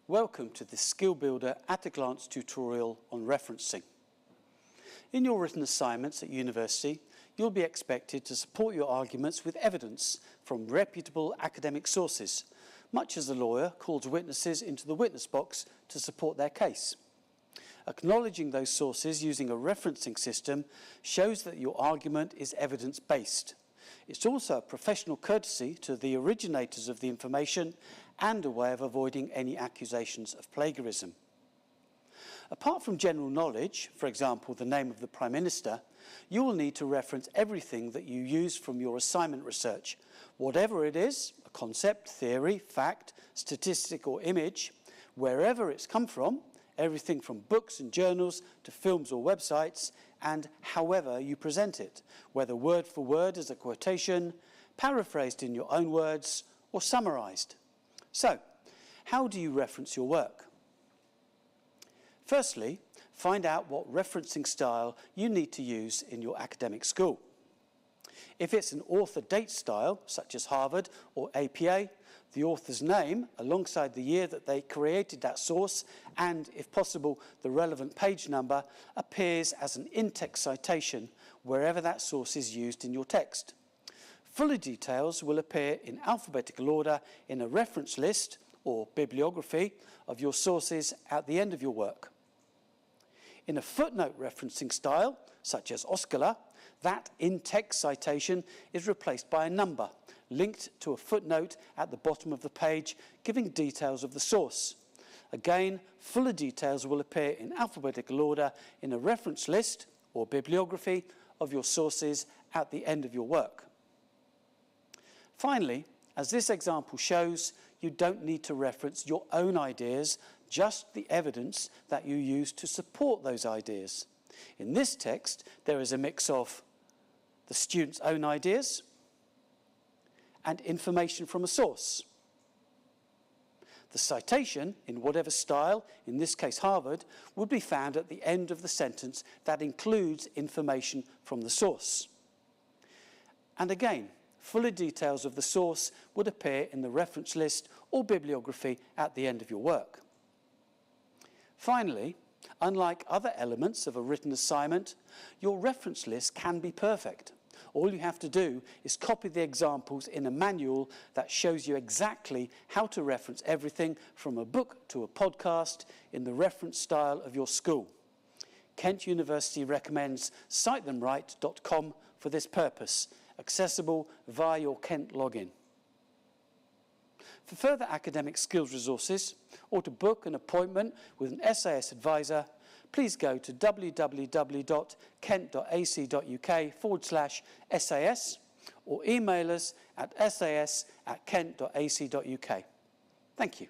Welcome to this Skill Builder at a Glance tutorial on referencing. In your written assignments at university, you'll be expected to support your arguments with evidence from reputable academic sources, much as a lawyer calls witnesses into the witness box to support their case. Acknowledging those sources using a referencing system shows that your argument is evidence-based. It's also a professional courtesy to the originators of the information and a way of avoiding any accusations of plagiarism. Apart from general knowledge, for example, the name of the Prime Minister, you will need to reference everything that you use from your assignment research, whatever it is, a concept, theory, fact, statistic or image, wherever it's come from, everything from books and journals to films or websites, and however you present it, whether word for word as a quotation, paraphrased in your own words, or summarised. So, how do you reference your work? Firstly, find out what referencing style you need to use in your academic school. If it's an author date style, such as Harvard or APA, the author's name, alongside the year that they created that source, and, if possible, the relevant page number, appears as an in-text citation wherever that source is used in your text. Fuller details will appear in alphabetical order in a reference list, or bibliography, of your sources at the end of your work. In a footnote referencing style, such as OSCAR, that in-text citation is replaced by a number, linked to a footnote at the bottom of the page, giving details of the source. Again, fuller details will appear in alphabetical order in a reference list, or bibliography, of your sources at the end of your work. Finally, as this example shows, you don't need to reference your own ideas, just the evidence that you use to support those ideas. In this text, there is a mix of the student's own ideas and information from a source. The citation, in whatever style, in this case Harvard, would be found at the end of the sentence that includes information from the source. And again, fuller details of the source would appear in the reference list or bibliography at the end of your work. Finally, unlike other elements of a written assignment, your reference list can be perfect. All you have to do is copy the examples in a manual that shows you exactly how to reference everything from a book to a podcast in the reference style of your school. Kent University recommends citethemright.com for this purpose, accessible via your Kent login. For further academic skills resources, or to book an appointment with an SAS advisor, please go to www.kent.ac.uk/SAS or email us at sas@kent.ac.uk. Thank you.